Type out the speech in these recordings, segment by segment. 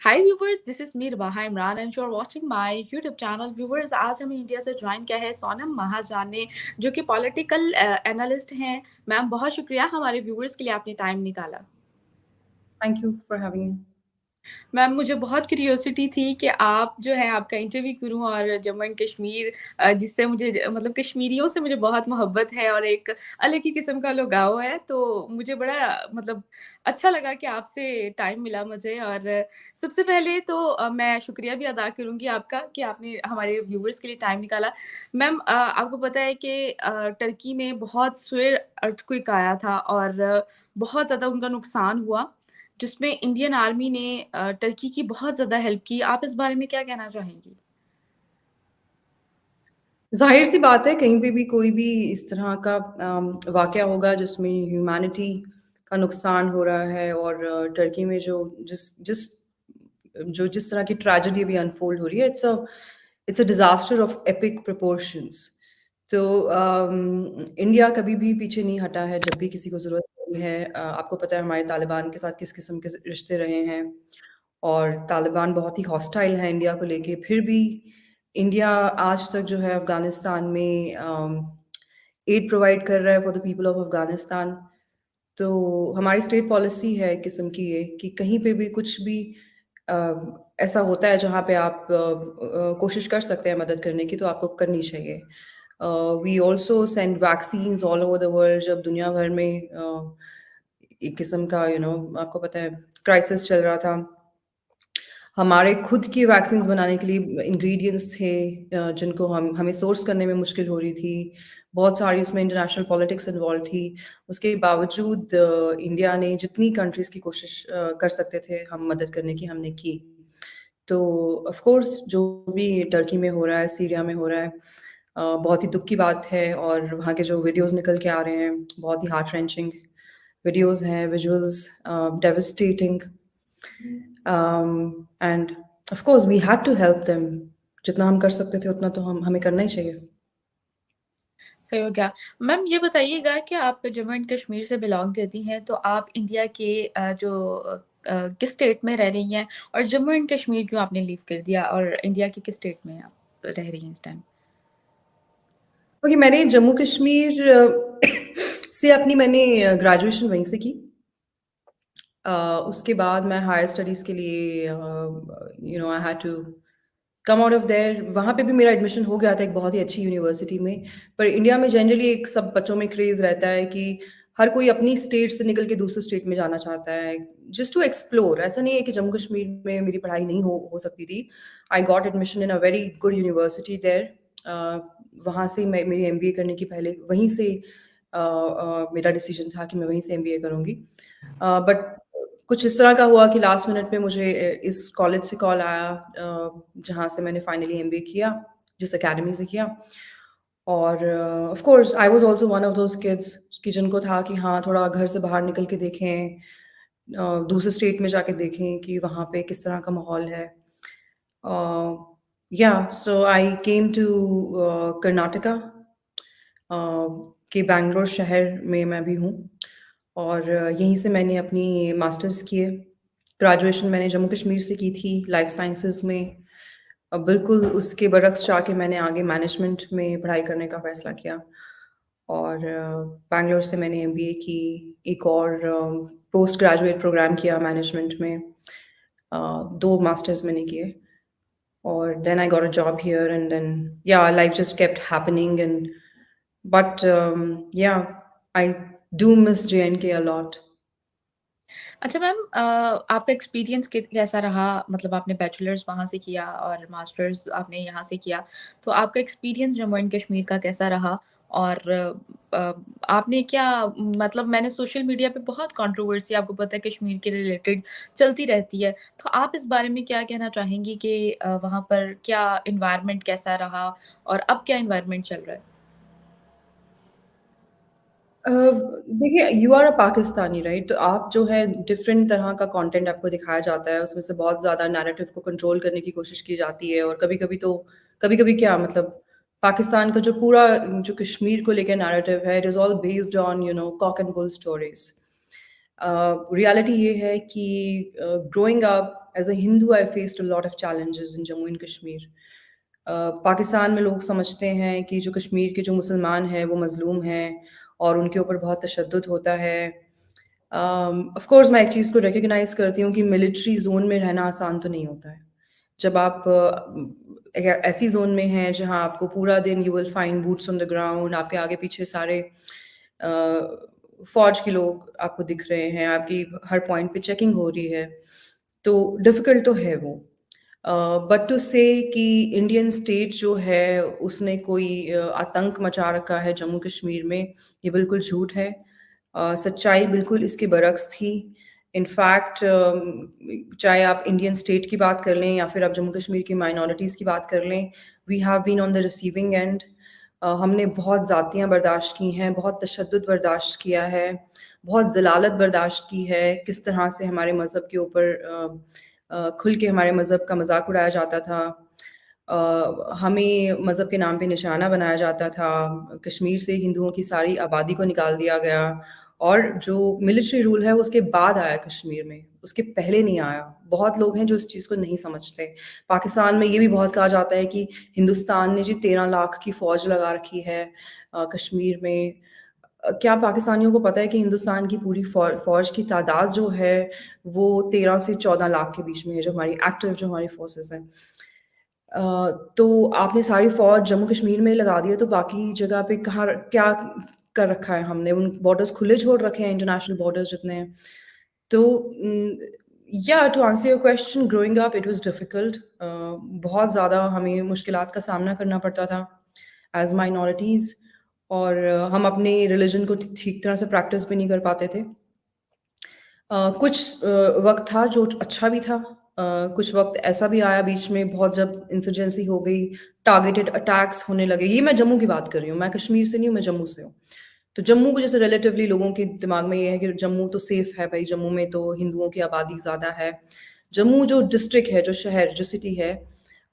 Hi viewers, this is Mir Baha Imran and you are watching my YouTube channel. Viewers, आज हमें India से join किया है सोनम महाजन ने, जो कि पॉलिटिकल एनालिस्ट हैं। मैम, बहुत शुक्रिया हमारे व्यूवर्स के लिए आपने टाइम निकाला। Thank you for having me. Ma'am, मुझे बहुत क्यूरियोसिटी थी कि आप जो है आपका इंटरव्यू करूं, और जम्मू एंड कश्मीर जिससे मुझे मतलब कश्मीरियों से मुझे बहुत मोहब्बत है और एक अलग ही किस्म का लगाव है। तो मुझे बड़ा मतलब अच्छा लगा कि आपसे टाइम मिला मुझे। और सबसे पहले तो मैं शुक्रिया भी अदा करूंगी आपका कि आपने हमारे व्यूवर्स के लिए टाइम निकाला। मैम, आपको पता है कि टर्की में बहुत स्वेर अर्थक्वेक आया था और बहुत ज़्यादा उनका नुकसान हुआ, जिसमें इंडियन आर्मी ने टर्की की बहुत ज़्यादा हेल्प की। आप इस बारे में क्या कहना चाहेंगी? ज़ाहिर सी बात है कहीं पे भी कोई भी इस तरह का वाक़या होगा जिसमें ह्यूमैनिटी का नुकसान हो रहा है और टर्की में जिस तरह की ट्रेजेडी अभी अनफोल्ड हो रही है, it's a disaster of epic proportions. तो इंडिया कभी भी पीछे नहीं हटा है जब भी किसी को ज़रूरत पड़ी है। आपको पता है हमारे तालिबान के साथ किस किस्म के रिश्ते रहे हैं और तालिबान बहुत ही हॉस्टाइल है इंडिया को लेके। फिर भी इंडिया आज तक जो है अफ़गानिस्तान में एड प्रोवाइड कर रहा है for the people of Afghanistan. तो हमारी स्टेट पॉलिसी है एक किस्म की ये कि कहीं पे भी कुछ भी अ, ऐसा होता है जहाँ पे आप कोशिश कर सकते हैं मदद करने की, तो आपको करनी चाहिए। We also send vaccines all over the world जब दुनिया भर में एक किस्म का आपको पता है क्राइसिस चल रहा था। हमारे खुद की वैक्सीन्स बनाने के लिए इंग्रेडिएंट्स थे जिनको हमें सोर्स करने में मुश्किल हो रही थी। बहुत सारी उसमें इंटरनेशनल पॉलिटिक्स इन्वॉल्व थी। उसके बावजूद इंडिया ने जितनी कंट्रीज़ की कोशिश कर सकते थे हम मदद करने की, हमने की। तो ऑफ़ कोर्स जो भी टर्की में हो रहा है, सीरिया में हो रहा है, बहुत ही दुःख की बात है और वहाँ के जो वीडियोज़ निकल के आ रहे हैं, बहुत ही हार्ट रेंचिंग वीडियोज़ हैं, visuals devastating. And of course we had to help them. जितना हम कर सकते थे उतना तो हमें करना ही चाहिए। सही हो गया। मैम, ये बताइएगा कि आप जम्मू एंड कश्मीर से बिलॉन्ग करती हैं, तो आप इंडिया के किस स्टेट में रह रही हैं, और जम्मू एंड कश्मीर क्यों आपने लीव कर दिया, और इंडिया के किस स्टेट में आप रह रही हैं इस टाइम? ओके, मैंने जम्मू कश्मीर से अपनी मैंने ग्रेजुएशन वहीं से की। उसके बाद मैं हायर स्टडीज़ के लिए I had to come out of there. वहाँ पे भी मेरा एडमिशन हो गया था एक बहुत ही अच्छी यूनिवर्सिटी में। पर इंडिया में जनरली एक सब बच्चों में क्रेज़ रहता है कि हर कोई अपनी स्टेट से निकल के दूसरे स्टेट में जाना चाहता है, जस्ट टू एक्सप्लोर। ऐसा नहीं है कि जम्मू कश्मीर में मेरी पढ़ाई नहीं हो सकती थी। I got admission in a very good university there. वहाँ से मैं मेरी एमबीए करने की पहले वहीं से मेरा डिसीजन था कि मैं वहीं से एमबीए करूँगी। बट कुछ इस तरह का हुआ कि लास्ट मिनट में मुझे इस कॉलेज से कॉल आया, जहाँ से मैंने फाइनली एमबीए किया, जिस एकेडमी से किया। और of course I was also one of those kids कि जिनको था कि हाँ, थोड़ा घर से बाहर निकल के देखें, दूसरे स्टेट में जाके देखें कि वहाँ पे किस तरह का माहौल है। या सो आई केम टू कर्नाटका, के बैंगलोर शहर में मैं भी हूँ और यहीं से मैंने अपनी मास्टर्स किए। ग्रेजुएशन मैंने जम्मू कश्मीर से की थी लाइफ साइंसेज़ में। बिल्कुल उसके बरक्स जाके मैंने आगे मैनेजमेंट में पढ़ाई करने का फ़ैसला किया और बैंगलोर से मैंने एमबीए की। एक और पोस्ट ग्रेजुएट प्रोग्राम किया मैनेजमेंट में। 2 मास्टर्स मैंने किए और then I got a job here and then yeah life just kept happening and but I do miss J and K a lot. अच्छा मैम, आपका एक्सपीरियंस कैसा रहा? मतलब आपने बैचलर्स वहाँ से किया और मास्टर्स आपने यहाँ से किया, तो आपका एक्सपीरियंस जम्मू एंड कश्मीर का कैसा रहा? और अ, आपने क्या मतलब मैंने सोशल मीडिया पे बहुत कंट्रोवर्सी आपको पता है कश्मीर के रिलेटेड चलती रहती है, तो आप इस बारे में क्या कहना चाहेंगी कि वहाँ पर क्या एनवायरनमेंट कैसा रहा, और अब क्या एनवायरनमेंट चल रहा है? देखिए, you are a Pakistani right? तो आप जो है डिफरेंट तरह का कंटेंट आपको दिखाया जाता है, उसमें से बहुत ज़्यादा नैरेटिव को कंट्रोल करने की कोशिश की जाती है और कभी-कभी क्या मतलब पाकिस्तान का जो पूरा जो कश्मीर को लेके नैरेटिव है, it is all based on cock and bull stories. Reality ये है कि growing up as a Hindu I faced a lot of challenges in Jammu and Kashmir. Pakistan में लोग समझते हैं कि जो कश्मीर के जो मुसलमान हैं वो मज़लूम हैं और उनके ऊपर बहुत तशद्दुद होता है। ऑफ कोर्स मैं एक चीज़ को रिकॉग्नाइज़ करती हूँ कि मिलिट्री ज़ोन में रहना आसान तो नहीं होता है। जब आप एक ऐसी ज़ोन में हैं जहाँ आपको पूरा दिन you will find boots on the ground, आपके आगे पीछे सारे फ़ौज के लोग आपको दिख रहे हैं, आपकी हर पॉइंट पे चेकिंग हो रही है, तो डिफ़िकल्ट तो है वो। बट टू से कि इंडियन स्टेट जो है उसने कोई आतंक मचा रखा है जम्मू कश्मीर में, ये बिल्कुल झूठ है। सच्चाई बिल्कुल इसके बरक्स थी। इनफैक्ट चाहे आप इंडियन स्टेट की बात कर लें या फिर आप जम्मू कश्मीर की माइनॉरिटीज़ की बात कर लें, we have been on the receiving end. हमने बहुत ज़ातियाँ बर्दाश्त की हैं, बहुत तशद्दुद बर्दाश्त किया है, बहुत ज़लालत बर्दाश्त की है, किस तरह से हमारे मज़हब के ऊपर खुल के हमारे मज़हब का मज़ाक उड़ाया जाता था। हमें मज़हब के नाम पे निशाना बनाया जाता था, कश्मीर से हिंदुओं की सारी आबादी को निकाल दिया गया और जो मिलिट्री रूल है वो उसके बाद आया कश्मीर में, उसके पहले नहीं आया। बहुत लोग हैं जो इस चीज़ को नहीं समझते। पाकिस्तान में ये भी बहुत कहा जाता है कि हिंदुस्तान ने जी 13 लाख की फ़ौज लगा रखी है कश्मीर में। क्या पाकिस्तानियों को पता है कि हिंदुस्तान की पूरी फ़ौज की तादाद जो है वो 13 से 14 लाख के बीच में है, जो हमारी एक्टिव जो हमारी फ़ोर्सेस हैं। अ, तो आपने सारी फ़ौज जम्मू कश्मीर में लगा दी है, तो बाकी जगह पे कहाँ क्या कर रखा है हमने? उन बॉर्डर्स खुले छोड़ रखे हैं, इंटरनेशनल बॉर्डर्स जितने हैं। तो या to answer your question, growing up it was difficult. बहुत ज़्यादा हमें मुश्किलात का सामना करना पड़ता था एज़ माइनॉरिटीज़ और हम अपने रिलिजन को ठीक तरह से प्रैक्टिस भी नहीं कर पाते थे। कुछ वक़्त था जो अच्छा भी था। कुछ वक़्त ऐसा भी आया बीच में बहुत जब इंसर्जेंसी हो गई, टारगेटेड अटैक्स होने लगे। ये मैं जम्मू की बात कर रही हूँ, मैं कश्मीर से नहीं हूँ, मैं जम्मू से हूँ। तो जम्मू को जैसे रिलेटिवली लोगों के दिमाग में ये है कि जम्मू तो सेफ़ है भई, जम्मू में तो हिंदुओं की आबादी ज़्यादा है। जम्मू जो डिस्ट्रिक्ट है, जो शहर, जो सिटी है,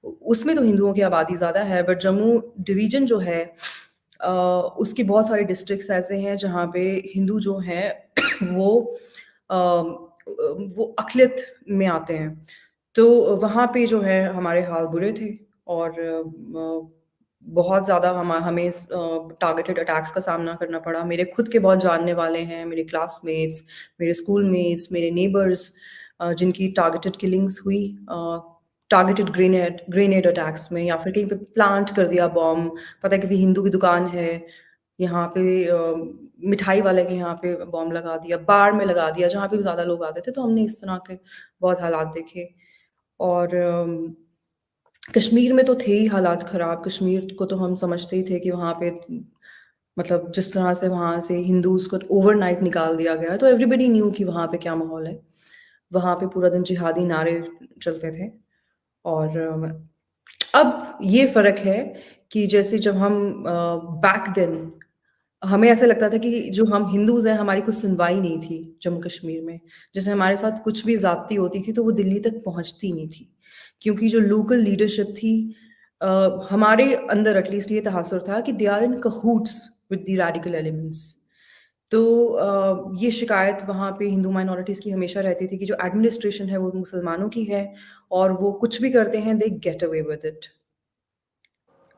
उसमें तो हिंदुओं की आबादी ज़्यादा है, बट जम्मू डिवीज़न जो है उसके बहुत सारे डिस्ट्रिक्ट्स ऐसे हैं जहाँ पे हिंदू जो हैं वो वो अक़लियत में आते हैं। तो वहाँ पे जो है हमारे हाल बुरे थे और बहुत ज़्यादा हमें टारगेटेड अटैक्स का सामना करना पड़ा। मेरे खुद के बहुत जानने वाले हैं, मेरे क्लासमेट्स, मेरे स्कूलमेट्स, मेरे नेबर्स जिनकी टारगेटेड किलिंग्स हुई टारगेटेड ग्रेनेड अटैक्स में, या फिर कहीं पे प्लांट कर दिया बॉम्ब। पता है किसी हिंदू की दुकान है, यहाँ पे मिठाई वाले के यहाँ पे बॉम्ब लगा दिया, बाढ़ में लगा दिया, जहाँ पे भी ज़्यादा लोग आते थे, तो हमने इस तरह के बहुत हालात देखे। और कश्मीर में तो थे ही हालात ख़राब, कश्मीर को तो हम समझते ही थे कि वहाँ पे मतलब जिस तरह से वहाँ से हिंदूज़ को ओवरनाइट निकाल दिया गया, तो एवरीबॉडी न्यू कि वहाँ पे क्या माहौल है। वहाँ पे पूरा दिन जिहादी नारे चलते थे और अब ये फ़र्क है कि जैसे जब हम बैक देन हमें ऐसा लगता था कि जो हम हिंदूज़ हैं, हमारी कुछ सुनवाई नहीं थी जम्मू कश्मीर में। जैसे हमारे साथ कुछ भी ज़्यादती होती थी, तो वो दिल्ली तक पहुँचती नहीं थी। क्योंकि जो लोकल लीडरशिप थी हमारे अंदर एटलीस्ट ये तहासुर था कि they are in cahoots with the radical elements. तो ये शिकायत वहाँ पे हिंदू माइनॉरिटीज़ की हमेशा रहती थी कि जो एडमिनिस्ट्रेशन है, वो मुसलमानों की है और वो कुछ भी करते हैं, they get away with it.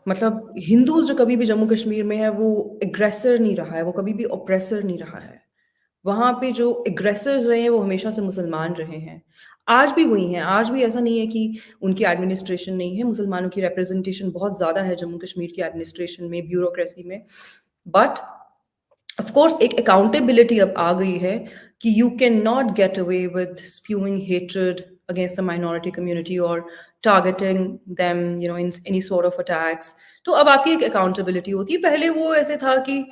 मतलब हिंदूज़ जो कभी भी जम्मू कश्मीर में है, वो एग्रेसर नहीं रहा है, वो कभी भी ऑप्रेसर नहीं रहा है। वहाँ पे जो एग्रेसर्स रहे हैं, वो हमेशा से मुसलमान रहे हैं। आज भी वही हैं, आज भी ऐसा नहीं है कि उनकी एडमिनिस्ट्रेशन नहीं है, मुसलमानों की रिप्रेज़ेंटेशन बहुत ज़्यादा है जम्मू कश्मीर की एडमिनिस्ट्रेशन में, ब्यूरोक्रेसी में। बट ऑफ कोर्स एक अकाउंटेबिलिटी अब आ गई है कि you can not get away with spewing hatred against the minority community और targeting them in any sort of attacks. तो अब आपकी एक अकाउंटेबिलिटी होती है। पहले वो ऐसे था कि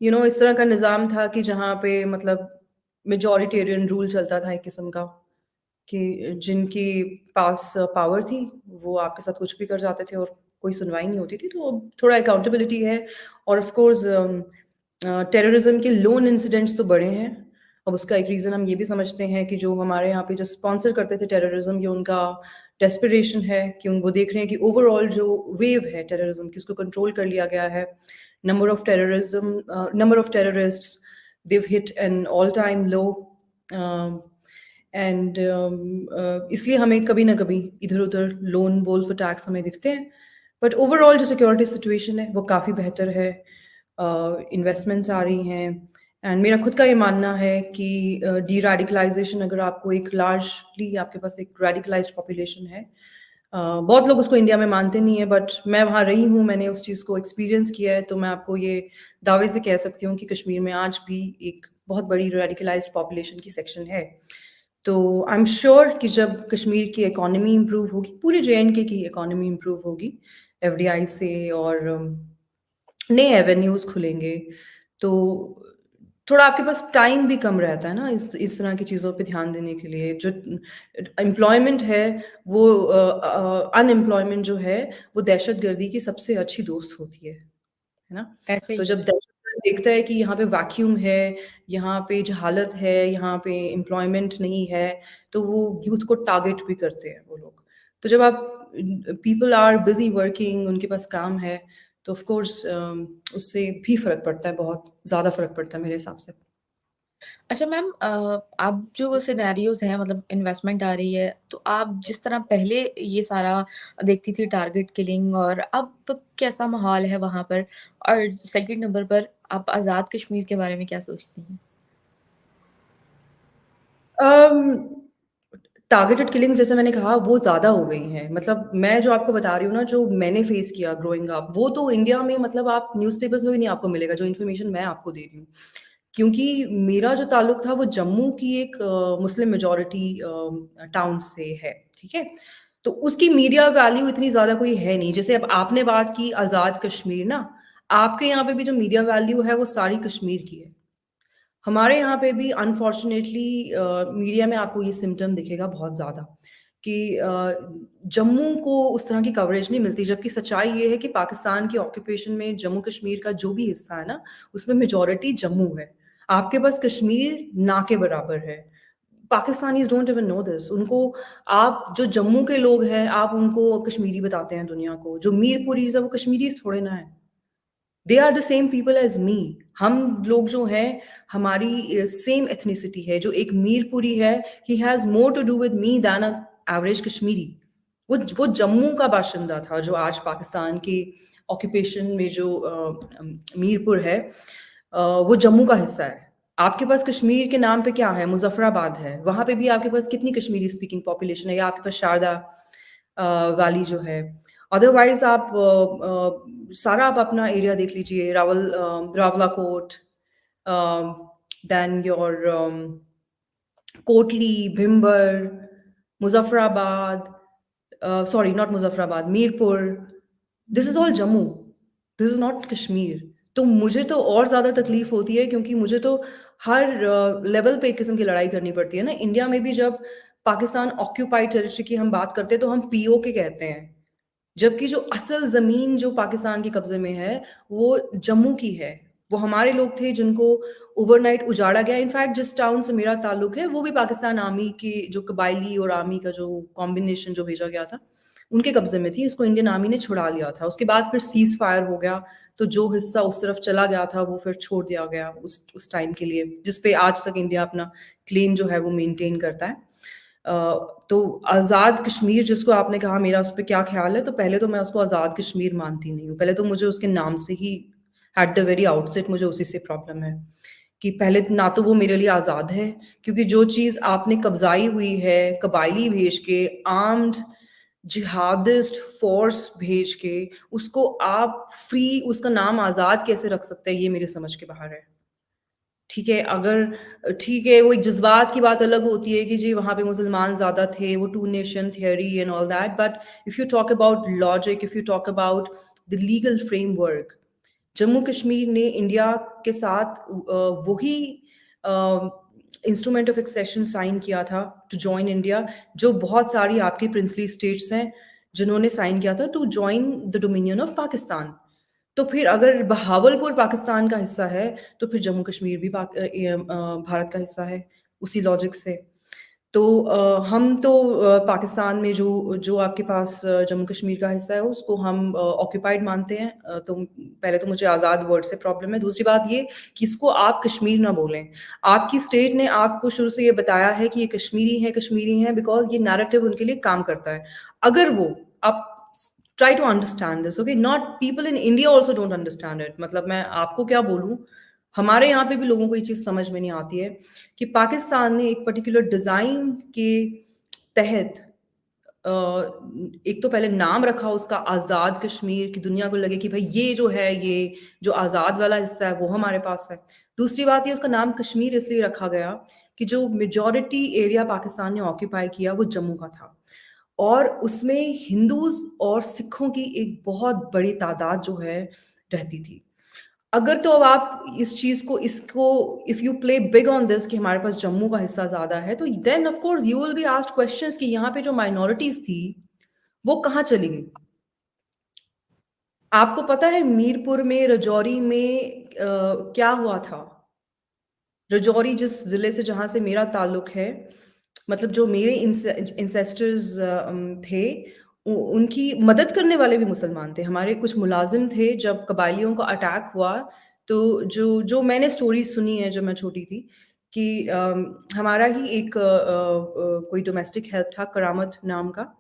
इस तरह का निज़ाम था कि जहाँ पे मतलब मेजॉरिटेरियन रूल चलता था एक किस्म का, कि जिनके पास पावर थी, वो आपके साथ कुछ भी कर जाते थे और कोई सुनवाई नहीं होती थी। तो अब थोड़ा अकाउंटेबिलिटी है और ऑफ कोर्स टेररिज़्म के लोन इंसिडेंट्स तो बढ़े हैं। अब उसका एक रीज़न हम ये भी समझते हैं कि जो हमारे यहाँ पे जो स्पॉन्सर करते थे टेररिज़्म, ये उनका डेस्परेशन है कि वो देख रहे हैं कि ओवरऑल जो वेव है टेररिज़्म की, उसको कंट्रोल कर लिया गया है। Number of terrorists, they've hit an all-time low. And इसलिए हमें कभी ना कभी इधर-उधर लोन वोल्फ अटैक्स हमें दिखते हैं। बट ओवरऑल जो सिक्योरिटी सिचुएशन है वो काफ़ी बेहतर है। इन्वेस्टमेंट्स आ रही हैं एंड मेरा खुद का ये मानना है कि डी-रेडिकलाइज़ेशन अगर आपको एक लार्जली आपके पास एक रेडिकलाइज़्ड पॉपुलेशन है, बहुत लोग उसको इंडिया में मानते नहीं हैं बट मैं वहाँ रही हूँ, मैंने उस चीज़ को एक्सपीरियंस किया है, तो मैं आपको ये दावे से कह सकती हूँ कि कश्मीर में आज भी एक बहुत बड़ी रेडिकलाइज़्ड पॉपुलेशन की सेक्शन है। तो आई एम श्योर कि जब कश्मीर की इकोनॉमी इम्प्रूव होगी, पूरे जे-एंड-के की इकोनॉमी इम्प्रूव होगी, एफडीआई से और नए एवेन्यूज़ खुलेंगे, तो थोड़ा आपके पास टाइम भी कम रहता है ना इस तरह की चीज़ों पे ध्यान देने के लिए। जो एम्प्लॉयमेंट है वो अनएम्प्लॉयमेंट जो है वो दहशतगर्दी की सबसे अच्छी दोस्त होती है ना? ऐसे तो ही जब दहशतगर्द देखता है कि यहाँ पे वैक्यूम है, यहाँ पे जहालत है, यहाँ पे एम्प्लॉयमेंट नहीं है, तो वो यूथ को टारगेट भी करते हैं वो लोग। तो जब आप पीपल आर बिज़ी वर्किंग, उनके पास काम है, तो ऑफ कोर्स उससे भी फ़र्क पड़ता है, बहुत ज़्यादा फ़र्क पड़ता है मेरे हिसाब से। अच्छा मैम, आप जो सिनेरियोज़ हैं, मतलब इन्वेस्टमेंट आ रही है, तो आप जिस तरह पहले ये सारा देखती थी टारगेट किलिंग, और अब कैसा माहौल है वहाँ पर? और सेकंड नंबर पर आप आज़ाद कश्मीर के बारे में क्या सोचती हैं? अम, टारगेटेड किलिंग्स जैसे मैंने कहा वो ज़्यादा हो गई हैं। मतलब मैं जो आपको बता रही हूँ ना, जो मैंने फेस किया ग्रोइंग अप, वो तो इंडिया में मतलब आप न्यूज़पेपर्स में भी नहीं आपको मिलेगा, जो इन्फॉर्मेशन मैं आपको दे रही हूँ। क्योंकि मेरा जो ताल्लुक था वो जम्मू की एक मुस्लिम मेजॉरिटी टाउन से है, ठीक है? तो उसकी मीडिया वैल्यू इतनी ज़्यादा कोई है नहीं। जैसे अब आपने बात की आज़ाद कश्मीर ना, आपके यहाँ पे भी जो मीडिया वैल्यू है वो सारी कश्मीर की है। हमारे यहाँ पे भी अनफॉर्चुनेटली मीडिया में आपको ये सिम्पटम दिखेगा बहुत ज़्यादा कि जम्मू को उस तरह की कवरेज नहीं मिलती, जबकि सच्चाई ये है कि पाकिस्तान की ऑक्यूपेशन में जम्मू कश्मीर का जो भी हिस्सा है ना, उसमें मेजॉरिटी जम्मू है। आपके पास कश्मीर ना के बराबर है। Pakistanis don't even know this. उनको आप जो जम्मू के लोग हैं, आप उनको कश्मीरी बताते हैं दुनिया को। जो मीरपुरीज़ है, वो कश्मीरीज़ थोड़े ना हैं। They are the same people as me. हम लोग जो हैं, हमारी सेम एथनिसिटी है। जो एक मीरपुरी है, he has more to do with me than a average Kashmiri. वो जम्मू का बाशिंदा था, जो आज पाकिस्तान की ऑक्यूपेशन में जो मीरपुर है, वो जम्मू का हिस्सा है। आपके पास कश्मीर के नाम पे क्या है? मुज़फ़्फ़राबाद है। वहाँ पे भी आपके पास कितनी कश्मीरी स्पीकिंग पॉपुलेशन है, या आपके पास शारदा वैली जो है। अदरवाइज़ आप सारा आप अपना एरिया देख लीजिए, Rawalakot, then your Kotli, Bhimber, Muzaffarabad, sorry not Muzaffarabad, Mirpur, this is all Jammu, this is not Kashmir. तो मुझे तो और ज़्यादा तकलीफ़ होती है, क्योंकि मुझे तो हर लेवल पे एक किस्म की लड़ाई करनी पड़ती है ना। इंडिया में भी जब पाकिस्तान ऑक्यूपाइड टेरिटरी की हम बात करते हैं, तो हम पीओके कहते हैं। जबकि जो असल ज़मीन जो पाकिस्तान के कब्ज़े में है, वो जम्मू की है। वो हमारे लोग थे जिनको ओवरनाइट उजाड़ा गया। इनफैक्ट जिस टाउन से मेरा ताल्लुक है, वो भी पाकिस्तान आर्मी के जो कबायली और आर्मी का जो कॉम्बिनेशन जो भेजा गया था, उनके कब्ज़े में थी। इसको इंडियन आर्मी ने छुड़ा लिया था। उसके बाद फिर सीज़ फायर हो गया, तो जो हिस्सा उस तरफ चला गया था, वो फिर छोड़ दिया गया उस टाइम के लिए, जिस पे आज तक इंडिया अपना क्लेम जो है वो मेंटेन करता है। अ, तो आज़ाद कश्मीर जिसको आपने कहा मेरा उस पे क्या ख़्याल है, तो पहले तो मैं उसको आज़ाद कश्मीर मानती नहीं हूँ। पहले तो मुझे उसके नाम से ही एट द वेरी आउटसेट मुझे उसी से प्रॉब्लम है, कि पहले ना तो वो मेरे लिए आज़ाद है, क्योंकि जो चीज़ आपने कब्ज़ाई हुई है, कबायली भेज के, आर्म्ड जिहादिस्ट फ़ोर्स भेज के, उसको आप फ्री उसका नाम आज़ाद कैसे रख सकते हैं, ये मेरी समझ के बाहर है। ठीक है, अगर ठीक है, वो एक जज़्बात की बात अलग होती है कि जी वहाँ पे मुसलमान ज़्यादा थे, वो two nation theory and all that, but if you talk about logic, if you talk about the legal framework, Jammu Kashmir ने इंडिया के साथ वही इंस्ट्रूमेंट ऑफ एक्सेशन साइन किया था टू जॉइन इंडिया, जो बहुत सारी आपकी प्रिंसली स्टेट्स हैं जिन्होंने साइन किया था to join the dominion of Pakistan. तो फिर अगर बहावलपुर पाकिस्तान का हिस्सा है, तो फिर जम्मू कश्मीर भी भारत का हिस्सा है, उसी लॉजिक से। तो हम तो पाकिस्तान में जो जो आपके पास जम्मू कश्मीर का हिस्सा है उसको हम ऑक्यूपाइड मानते हैं। तो पहले तो मुझे आज़ाद वर्ड से प्रॉब्लम है। दूसरी बात ये कि इसको आप कश्मीर ना बोलें। आपकी स्टेट ने आपको शुरू से ये बताया है कि ये कश्मीरी है बिकॉज़ ये नैरेटिव उनके लिए काम करता है। अगर वो आप try to understand this, okay? Not people in India also don't understand it. मतलब मैं आपको क्या बोलूँ, हमारे यहाँ पे भी लोगों को ये चीज़ समझ में नहीं आती है कि पाकिस्तान ने एक पर्टिकुलर डिज़ाइन के तहत अ, एक तो पहले नाम रखा उसका आज़ाद कश्मीर, कि दुनिया को लगे कि भाई ये जो है, ये जो आज़ाद वाला हिस्सा है वो हमारे पास है। दूसरी बात ये, उसका नाम कश्मीर इसलिए रखा गया कि जो मेजॉरिटी एरिया पाकिस्तान ने ऑक्यूपाई किया वो जम्मू का था, और उसमें हिंदूज़ और सिखों की एक बहुत बड़ी तादाद जो है रहती थी। अगर तो अब आप इस चीज़ को इसको if you play big on this कि हमारे पास जम्मू का हिस्सा ज़्यादा है, तो then of course you will be asked questions कि यहाँ पे जो माइनॉरिटीज़ थी, वो कहाँ चली गई? आपको पता है मीरपुर में, राजौरी में क्या हुआ था? राजौरी जिस ज़िले से, जहाँ से मेरा ताल्लुक है, मतलब जो मेरे इंसेस्टर्स थे, उनकी मदद करने वाले भी मुसलमान थे। हमारे कुछ मुलाजिम थे, जब कबायलियों का अटैक हुआ, तो जो जो मैंने स्टोरी सुनी है जब मैं छोटी थी, कि हमारा ही एक कोई डोमेस्टिक हेल्प था, करामत नाम का,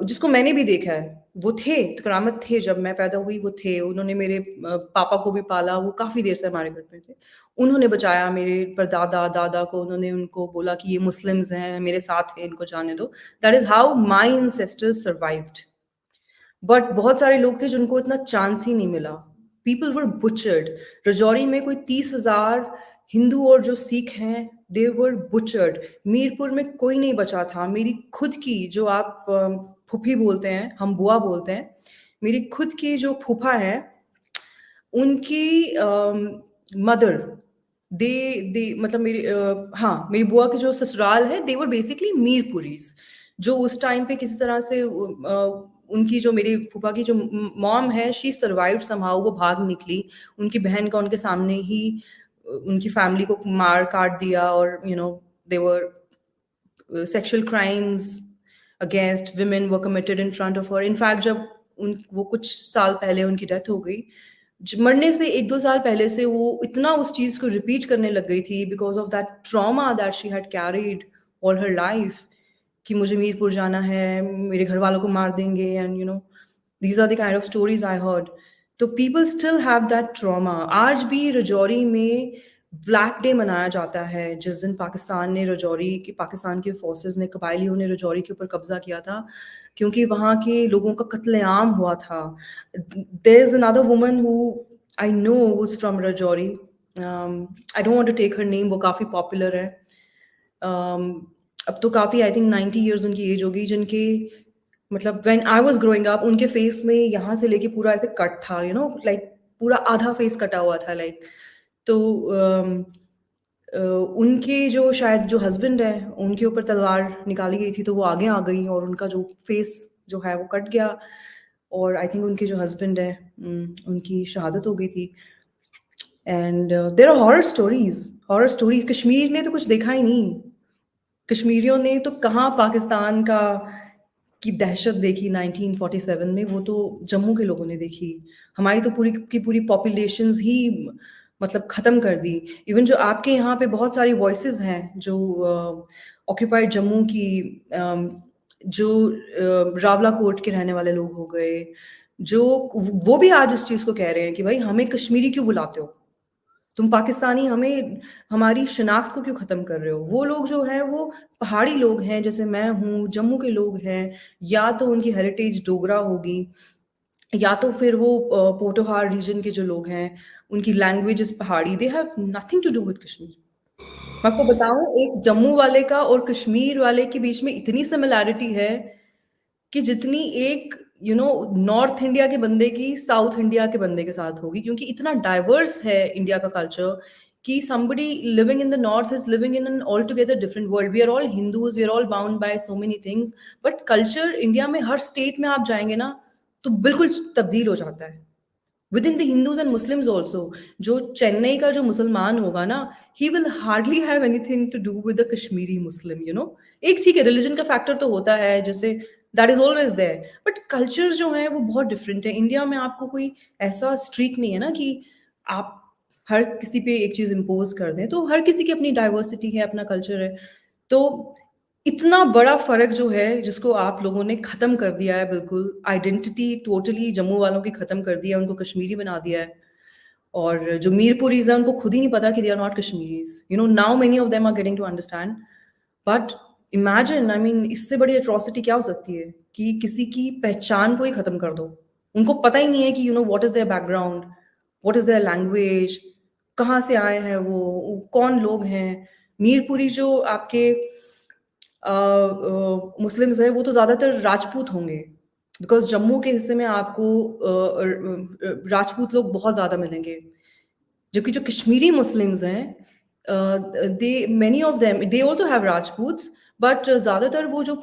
जिसको मैंने भी देखा है। वो थे, करामत थे, जब मैं पैदा हुई वो थे। उन्होंने मेरे पापा को भी पाला, वो काफ़ी देर से हमारे घर पे थे। उन्होंने बचाया मेरे परदादा, दादा को। उन्होंने उनको बोला कि ये मुस्लिम्स हैं, मेरे साथ हैं, इनको जाने दो। That is how my ancestors survived. But बहुत सारे लोग थे जिनको इतना चांस ही नहीं मिला। People were butchered. राजौरी में कोई 30,000 हिंदू और जो सिख हैं, दे वर बुचर्ड। मीरपुर में कोई नहीं बचा था। मेरी खुद की, जो आप फूफी बोलते हैं, हम बुआ बोलते हैं, मेरी खुद की जो फूफा है, उनकी मदर, दे दे मतलब मेरी हाँ, मेरी बुआ की जो ससुराल है, दे वर बेसिकली मीरपुरीज, जो उस टाइम पे किसी तरह से उनकी जो, मेरी फूफा की जो मॉम है, शी सर्वाइव्ड समहाउ। वो भाग निकली। उनकी बहन का उनके सामने ही उनकी फैमिली को मार काट दिया, और they were sexual crimes against women were committed in front of her. In fact जब उन वो कुछ साल पहले उनकी डेथ हो गई, मरने से 1-2 साल पहले से वो इतना उस चीज़ को रिपीट करने लग गई थी, because of that trauma that she had carried all her life, कि मुझे मीरपुर जाना है, मेरे घर वालों को मार देंगे, and these are the kind of stories I heard. तो people still have that trauma. आज भी राजौरी में ब्लैक डे मनाया जाता है, जिस दिन पाकिस्तान के फोर्सेस ने, कबायलियों ने राजौरी के ऊपर कब्जा किया था, क्योंकि वहाँ के लोगों का कत्लेआम हुआ था। There is another woman who I know was from Rajouri, I don't want to take her name, वो काफ़ी पॉपुलर है। अब तो काफ़ी, आई थिंक 90 ईयर्स उनकी एज होगी, जिनके, मतलब when I was growing up, उनके फेस में यहाँ से लेके पूरा ऐसे कट था, लाइक पूरा आधा फेस कटा हुआ था, लाइक। तो उनके जो, शायद जो हस्बैंड है, उनके ऊपर तलवार निकाली गई थी, तो वो आगे आ गई, और उनका जो फेस जो है वो कट गया, और आई थिंक उनके जो हस्बैंड है, उनकी शहादत हो गई थी। And there are horror stories. Kashmir ने तो कुछ देखा ही नहीं। कश्मीरियों ने तो कहाँ पाकिस्तान का की दहशत देखी 1947 में, वो तो जम्मू के लोगों ने देखी। हमारी तो पूरी की पूरी पॉपुलेशंस ही मतलब ख़त्म कर दी। इवन जो आपके यहाँ पे बहुत सारी वॉइसेस हैं, जो ऑक्यूपाइड जम्मू की, जो रावलाकोट के रहने वाले लोग हो गए, जो वो भी आज इस चीज़ को कह रहे हैं कि भाई हमें कश्मीरी क्यों बुलाते हो? तुम पाकिस्तानी, हमें हमारी शिनाख्त को क्यों ख़त्म कर रहे हो? वो लोग जो हैं वो पहाड़ी लोग हैं, जैसे मैं हूँ, जम्मू के लोग हैं, या तो उनकी हेरिटेज डोगरा होगी, या तो फिर वो पोठोहार रीजन के जो लोग हैं, उनकी language is Pahari. They have nothing to do with Kashmir. मैं आपको बताऊँ, एक जम्मू वाले का और कश्मीर वाले के बीच में इतनी सिमिलैरिटी है कि जितनी एक नॉर्थ इंडिया के बंदे की साउथ इंडिया के बंदे के साथ होगी, क्योंकि इतना डाइवर्स है इंडिया का कल्चर, कि somebody living in the north is living in an altogether different world. We are all Hindus, we are all bound by so many things, but culture India में हर स्टेट में आप जाएंगे ना, तो बिल्कुल तब्दील हो जाता है। Within the Hindus and Muslims also, जो चेन्नई का जो मुसलमान होगा ना, he will hardly have anything to do with the Kashmiri Muslim, you know. एक ठीक है, रिलीजन का फैक्टर तो होता है, जैसे that is always there, but culture जो है वो बहुत डिफरेंट है। इंडिया में आपको कोई ऐसा स्ट्रीक नहीं है ना कि आप हर किसी पे एक चीज इम्पोज कर दें, तो हर किसी की अपनी डाइवर्सिटी है, अपना कल्चर है। तो इतना बड़ा फर्क जो है, जिसको आप लोगों ने खत्म कर दिया है, बिल्कुल आइडेंटिटी टोटली जम्मू वालों की खत्म कर दिया है, उनको कश्मीरी बना दिया है। और जो मीरपुरीज है उनको खुद ही नहीं पता कि they are not Kashmiris, you know. Now many of them are getting to understand, but imagine, I mean, इससे बड़ी अट्रॉसिटी क्या हो सकती है कि किसी की पहचान को ही खत्म कर दो। उनको पता ही नहीं है कि you know what is their background, what is their language, कहाँ से आए हैं वो कौन लोग हैं। मीरपुरी जो आपके मुस्लिम्स हैं, वो तो ज़्यादातर राजपूत होंगे, बिकॉज जम्मू के हिस्से में आपको राजपूत लोग बहुत ज़्यादा मिलेंगे। जबकि जो कश्मीरी मुस्लिम्स हैं, they many of them they also have Rajputs, but ज़्यादातर वो जो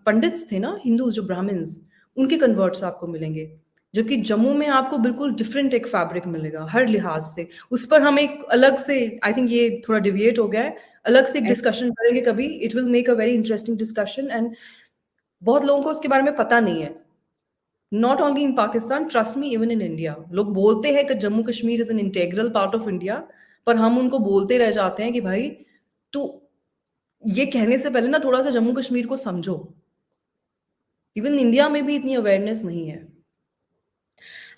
पंडित्स थे ना, हिंदूज जो ब्राह्मण्स, उनके कन्वर्ट्स आपको मिलेंगे। जबकि जम्मू में आपको बिल्कुल डिफरेंट एक फैब्रिक मिलेगा हर लिहाज से। उस पर हम एक अलग से, आई थिंक ये थोड़ा डिविएट हो गया है, अलग से एक डिस्कशन करेंगे कभी। It will make a very interesting discussion, and बहुत लोगों को उसके बारे में पता नहीं है। Not only in Pakistan, trust me, even in India लोग बोलते हैं कि Jammu Kashmir is an integral part of India, पर हम उनको बोलते रह जाते हैं कि भाई, तू ये कहने से पहले ना थोड़ा सा जम्मू कश्मीर को समझो। इवन इंडिया में भी इतनी अवेयरनेस नहीं है।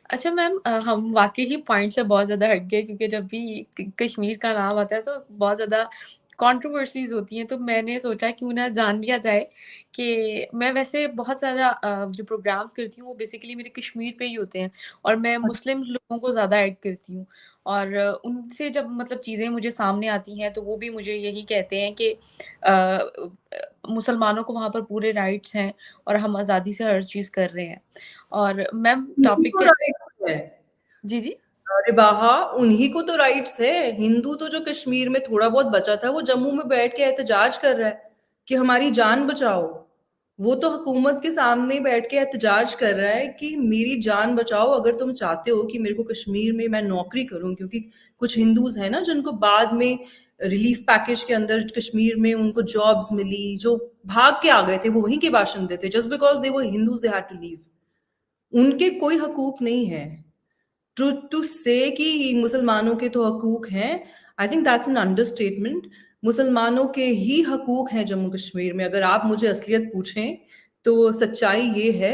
अच्छा मैम, हम वाकई ही पॉइंट से बहुत ज़्यादा हट गए, क्योंकि जब भी कश्मीर का नाम आता है तो बहुत ज़्यादा कंट्रोवर्सीज होती हैं। तो मैंने सोचा क्यों ना जान लिया जाए कि मैं वैसे बहुत ज़्यादा जो प्रोग्राम्स करती हूँ वो बेसिकली मेरे कश्मीर पे ही होते हैं, और मैं मुस्लिम लोगों को ज़्यादा ऐड करती हूँ। और उनसे जब मतलब चीज़ें मुझे सामने आती हैं तो वो भी मुझे यही कहते हैं कि मुसलमानों को वहाँ पर पूरे राइट्स हैं और हम आज़ादी से हर चीज़ कर रहे हैं। और मैम उन्हीं टॉपिक को पे राइट्स है। जी, जी। अरे बाहा, उन्हीं को तो राइट्स है। हिंदू तो जो कश्मीर में थोड़ा बहुत बचा था, वो जम्मू में बैठ के एहतजाज कर रहा है कि हमारी जान बचाओ। वो तो हुकूमत के सामने बैठ के एहतजाज कर रहा है कि मेरी जान बचाओ, अगर तुम चाहते हो कि मेरे को कश्मीर में मैं नौकरी करूं। क्योंकि कुछ हिंदूज हैं ना जिनको बाद में रिलीफ पैकेज के अंदर कश्मीर में उनको जॉब्स मिली, जो भाग के आ गए थे, वो वहीं के बाशिंदे थे, जस्ट बिकॉज दे वो Hindus, they had to leave. उनके कोई हकूक नहीं है। टू से कि मुसलमानों के तो हकूक हैं, I think that's an understatement. मुसलमानों के ही हकूक हैं जम्मू कश्मीर में। अगर आप मुझे असलियत पूछें तो सच्चाई ये है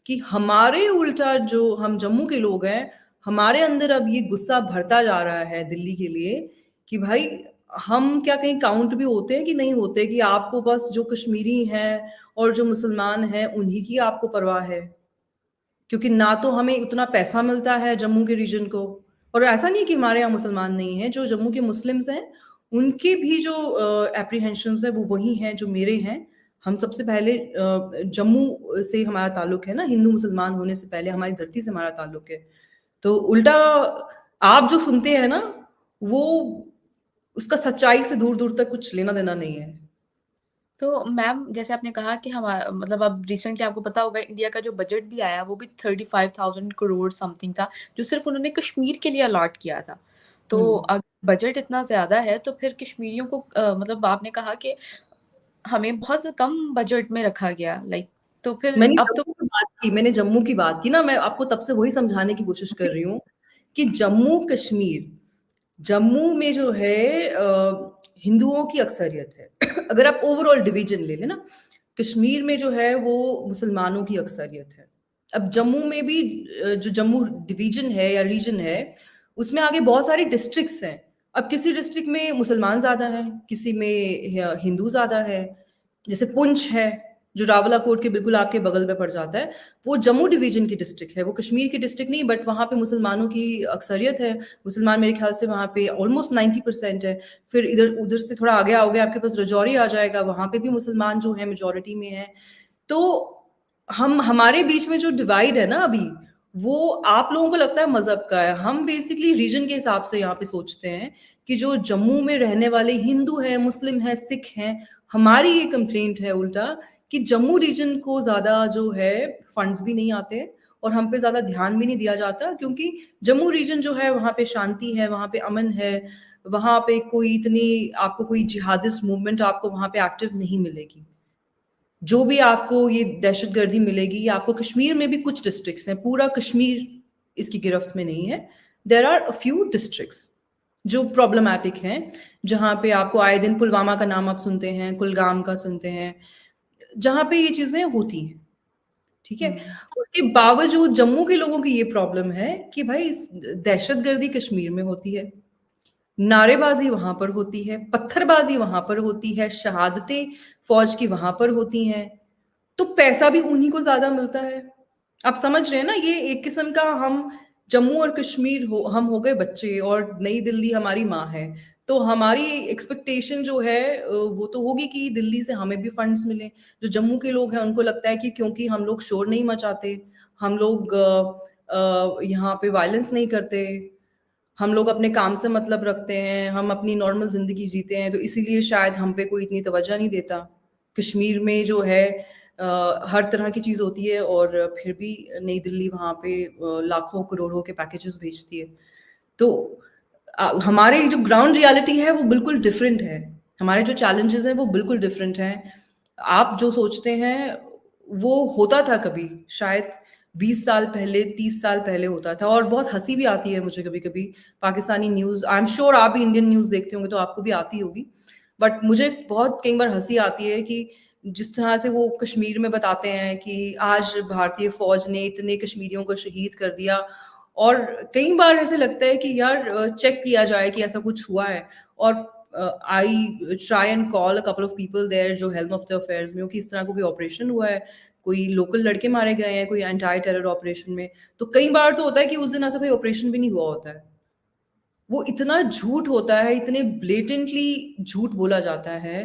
कि हमारे उल्टा, जो हम जम्मू के लोग हैं, हमारे अंदर अब ये गुस्सा भरता जा रहा है दिल्ली के लिए कि भाई, हम क्या कहीं काउंट भी होते हैं कि नहीं होते, कि आपको बस जो कश्मीरी हैं और जो मुसलमान हैं उन्हीं की आपको परवाह है। क्योंकि ना तो हमें उतना पैसा मिलता है जम्मू के रीजन को, और ऐसा नहीं कि हमारे यहाँ मुसलमान नहीं हैं, जो जम्मू के मुस्लिम्स हैं उनके भी जो एप्रीहेंशंस है वो वही हैं जो मेरे हैं। हम सबसे पहले जम्मू से हमारा ताल्लुक है ना, हिंदू मुसलमान होने से पहले हमारी धरती से हमारा ताल्लुक है। तो उल्टा आप जो सुनते हैं ना, वो उसका सच्चाई से दूर दूर तक कुछ लेना देना नहीं है। तो मैम जैसे आपने कहा कि हमारा मतलब अब रिसेंटली आपको पता होगा इंडिया का जो बजट भी आया वो भी 35,000 करोड़ समथिंग था, जो सिर्फ उन्होंने कश्मीर के लिए अलॉट किया था। तो हम्म। अगर बजट इतना ज़्यादा है तो फिर कश्मीरियों को मतलब आपने कहा कि हमें बहुत कम बजट में रखा गया, लाइक तो फिर मैंने अब तो जम्मू की बात की, मैंने जम्मू की बात की ना, मैं आपको तब से वही समझाने की कोशिश कर रही हूँ कि जम्मू कश्मीर, जम्मू में जो है हिंदुओं की अक्सरियत है। अगर आप ओवरऑल डिवीजन ले लेना, कश्मीर में जो है वो मुसलमानों की अक्सरियत है। अब जम्मू में भी जो जम्मू डिवीजन है या रीजन है, उसमें आगे बहुत सारे डिस्ट्रिक्ट्स हैं। अब किसी डिस्ट्रिक्ट में मुसलमान ज्यादा हैं, किसी में हिंदू ज्यादा है। जैसे पुंछ है, जो रावलाकोट के बिल्कुल आपके बगल में पड़ जाता है, वो जम्मू डिवीजन की डिस्ट्रिक्ट है, वो कश्मीर की डिस्ट्रिक्ट नहीं, बट वहाँ पे मुसलमानों की अक्सरियत है। मुसलमान मेरे ख्याल से वहाँ पे ऑलमोस्ट 90% है। फिर इधर उधर से थोड़ा आगे आओगे, आपके पास रजौरी आ जाएगा, वहाँ पे भी मुसलमान जो है मेजोरिटी में है। तो हम हमारे बीच में जो डिवाइड है ना अभी, वो आप लोगों को लगता है मजहब का है। हम बेसिकली रीजन के हिसाब से यहाँ पे सोचते हैं कि जो जम्मू में रहने वाले हिंदू हैं, मुस्लिम हैं, सिख हैं, हमारी ये कंप्लेंट है उल्टा कि जम्मू रीजन को ज्यादा जो है फंड्स भी नहीं आते, और हम पे ज़्यादा ध्यान भी नहीं दिया जाता, क्योंकि जम्मू रीजन जो है वहाँ पे शांति है, वहाँ पे अमन है, वहाँ पे कोई इतनी आपको कोई जिहादिस्ट मूवमेंट आपको वहाँ पे एक्टिव नहीं मिलेगी। जो भी आपको ये दहशतगर्दी मिलेगी, ये आपको कश्मीर में भी कुछ डिस्ट्रिक्ट्स हैं, पूरा कश्मीर इसकी गिरफ्त में नहीं है। There are a few districts जो प्रॉब्लमैटिक हैं, जहाँ पे आपको आए दिन पुलवामा का नाम आप सुनते हैं, कुलगाम का सुनते हैं, जहाँ पे ये चीज़ें होती हैं, ठीक है? हुँ। उसके बावजूद जम्मू के लोगों की ये प्रॉब्लम है कि भाई दहशतगर्दी कश्मीर में होती है, नारेबाजी वहां पर होती है, पत्थरबाजी वहां पर होती है, शहादतें फौज की वहां पर होती हैं, तो पैसा भी उन्हीं को ज्यादा मिलता है। आप समझ रहे हैं ना, ये एक किस्म का हम जम्मू और कश्मीर हम हो गए बच्चे और नई दिल्ली हमारी माँ है। तो हमारी एक्सपेक्टेशन जो है वो तो होगी कि दिल्ली से हमें भी फंड्स मिले। जो जम्मू के लोग हैं उनको लगता है कि क्योंकि हम लोग शोर नहीं मचाते, हम लोग यहाँ पे वायलेंस नहीं करते, हम लोग अपने काम से मतलब रखते हैं, हम अपनी नॉर्मल ज़िंदगी जीते हैं, तो इसीलिए शायद हम पे कोई इतनी तवज्जो नहीं देता। कश्मीर में जो है हर तरह की चीज़ होती है और फिर भी नई दिल्ली वहाँ पे लाखों करोड़ों के पैकेजेस भेजती है। तो हमारे जो ग्राउंड रियलिटी है वो बिल्कुल डिफरेंट है। हमारे जो चैलेंजेस हैं वो बिल्कुल डिफरेंट हैं। आप जो सोचते हैं वो होता था कभी, शायद 20 साल पहले, 30 साल पहले होता था, और बहुत हँसी भी आती है मुझे कभी-कभी Pakistani news. I am sure आप भी इंडियन न्यूज़ देखते होंगे तो आपको भी आती होगी। बट मुझे बहुत कई बार हँसी आती है कि जिस तरह से वो कश्मीर में बताते हैं कि आज भारतीय फ़ौज ने इतने कश्मीरियों को शहीद कर दिया, और कई बार ऐसे लगता है कि यार चेक किया जाए कि ऐसा कुछ हुआ है। और I try and call a couple of people there जो हेल्प ऑफ द अफेयर्स में हो कि इस तरह का कोई ऑपरेशन हुआ है, कोई लोकल लड़के मारे गए हैं कोई एंटी टेरर ऑपरेशन में। तो कई बार तो होता है कि उस दिन ऐसा कोई ऑपरेशन भी नहीं हुआ होता है। वो इतना झूठ होता है, इतने ब्लेटेंटली झूठ बोला जाता है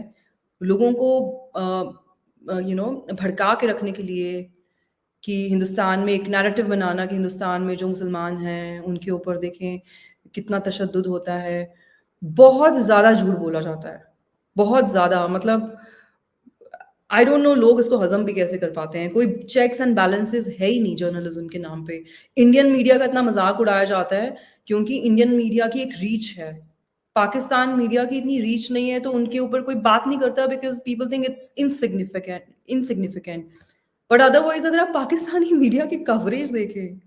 लोगों को भड़का के रखने के लिए, कि हिंदुस्तान में एक नैरेटिव बनाना कि हिंदुस्तान में जो मुसलमान हैं उनके ऊपर देखें कितना तशद्दुद होता है। बहुत ज़्यादा झूठ बोला जाता है, बहुत ज़्यादा, मतलब आई डोंट नो लोग इसको हज़म भी कैसे कर पाते हैं। कोई चेक्स एंड बैलेंसेस है ही नहीं जर्नलिज्म के नाम पे। इंडियन मीडिया का इतना मज़ाक उड़ाया जाता है क्योंकि इंडियन मीडिया की एक रीच है। पाकिस्तान मीडिया की इतनी रीच नहीं है तो उनके ऊपर कोई बात नहीं करता because people think it's insignificant. But otherwise अगर आप पाकिस्तानी मीडिया की कवरेज देखें,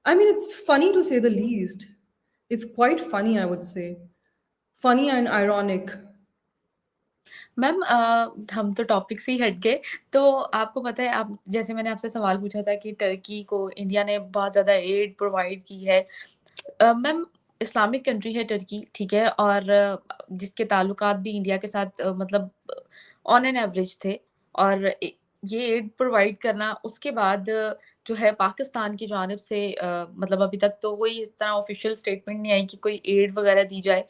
I mean it's funny to say the least. It's quite funny I would say. Funny and ironic. Ma'am हम तो टॉपिक से ही हट गए। तो आपको पता है आप जैसे मैंने आपसे सवाल पूछा था कि टर्की को इंडिया ने बहुत ज़्यादा एड प्रोवाइड की है। मैम इस्लामिक कंट्री है टर्की, ठीक है? और जिसके ताल्लुकात भी इंडिया के साथ मतलब ऑन एन एवरेज थे और ये एड प्रोवाइड करना उसके बाद जो है पाकिस्तान की जानिब से मतलब अभी तक तो कोई इस तरह ऑफिशियल स्टेटमेंट नहीं आई कि कोई एड वगैरह दी जाए।